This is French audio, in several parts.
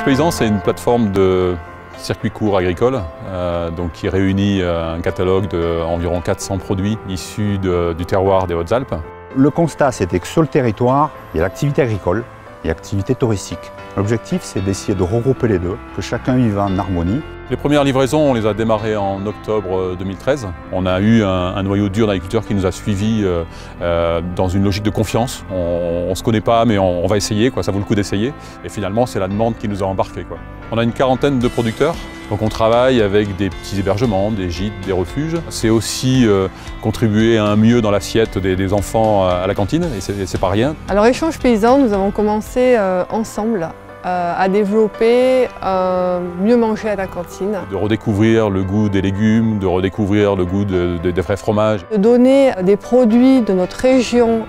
Paysan, c'est une plateforme de circuit court agricole qui réunit un catalogue d'environ 400 produits issus du terroir des Hautes-Alpes. Le constat, c'était que sur le territoire, il y a l'activité agricole et l'activité touristique. L'objectif, c'est d'essayer de regrouper les deux, que chacun vive en harmonie. Les premières livraisons, on les a démarrées en octobre 2013. On a eu un noyau dur d'agriculteurs qui nous a suivis dans une logique de confiance. On ne se connaît pas, mais on va essayer, ça vaut le coup d'essayer. Et finalement, c'est la demande qui nous a embarqués. On a une quarantaine de producteurs, donc on travaille avec des petits hébergements, des gîtes, des refuges. C'est aussi contribuer à un mieux dans l'assiette des enfants à la cantine, et c'est pas rien. Alors Échange Paysan, nous avons commencé ensemble à développer mieux manger à la cantine. De redécouvrir le goût des légumes, de redécouvrir le goût des vrais fromages. De donner des produits de notre région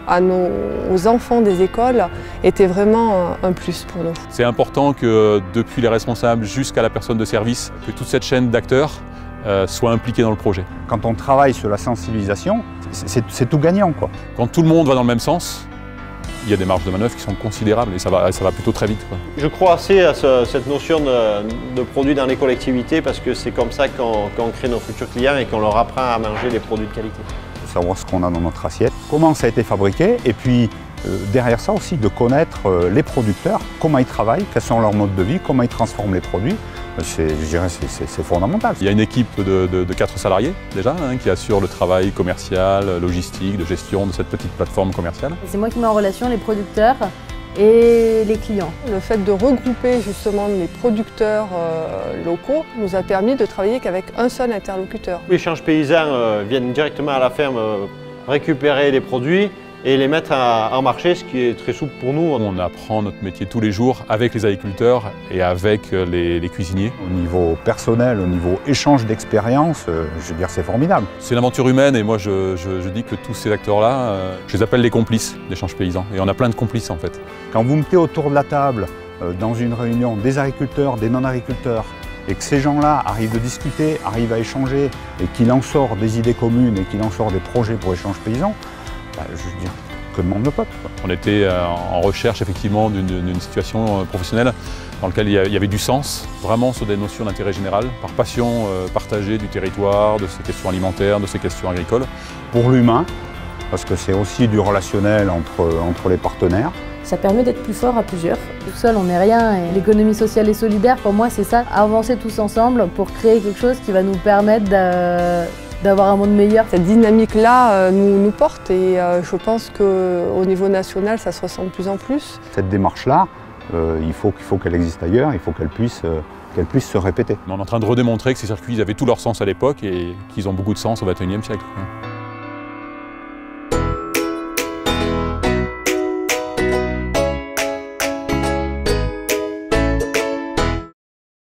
aux enfants des écoles était vraiment un plus pour nous. C'est important que depuis les responsables jusqu'à la personne de service, que toute cette chaîne d'acteurs soit impliquée dans le projet. Quand on travaille sur la sensibilisation, c'est tout gagnant, Quand tout le monde va dans le même sens, il y a des marges de manœuvre qui sont considérables et ça va plutôt très vite. Je crois assez à cette notion de produits dans les collectivités parce que c'est comme ça qu'on crée nos futurs clients et qu'on leur apprend à manger des produits de qualité. De savoir ce qu'on a dans notre assiette, comment ça a été fabriqué et puis derrière ça aussi de connaître les producteurs, comment ils travaillent, quels sont leurs modes de vie, comment ils transforment les produits. Je dirais que c'est fondamental. Il y a une équipe de 4 salariés déjà qui assure le travail commercial, logistique, de gestion de cette petite plateforme commerciale. C'est moi qui mets en relation les producteurs et les clients. Le fait de regrouper justement les producteurs locaux nous a permis de travailler qu'avec un seul interlocuteur. Échange Paysan viennent directement à la ferme récupérer les produits et les mettre en marché, ce qui est très souple pour nous. On apprend notre métier tous les jours avec les agriculteurs et avec les cuisiniers. Au niveau personnel, au niveau échange d'expérience, je veux dire, c'est formidable. C'est une aventure humaine et moi je dis que tous ces acteurs-là, je les appelle les complices d'Échange Paysan. Et on a plein de complices en fait. Quand vous mettez autour de la table, dans une réunion, des agriculteurs, des non-agriculteurs, et que ces gens-là arrivent de discuter, arrivent à échanger, et qu'il en sort des idées communes et qu'il en sort des projets pour Échange Paysan, je veux dire, que le monde le peuple. On était en recherche effectivement d'une situation professionnelle dans laquelle il y avait du sens, vraiment sur des notions d'intérêt général, par passion partagée du territoire, de ces questions alimentaires, de ces questions agricoles. Pour l'humain, parce que c'est aussi du relationnel entre les partenaires. Ça permet d'être plus fort à plusieurs. Tout seul, on n'est rien. Et l'économie sociale et solidaire, pour moi, c'est ça. Avancer tous ensemble pour créer quelque chose qui va nous permettre d'avoir un monde meilleur. Cette dynamique-là nous porte et je pense qu'au niveau national, ça se ressent de plus en plus. Cette démarche-là, il faut qu'elle existe ailleurs, il faut qu'elle puisse se répéter. On est en train de redémontrer que ces circuits avaient tout leur sens à l'époque et qu'ils ont beaucoup de sens au XXIe siècle.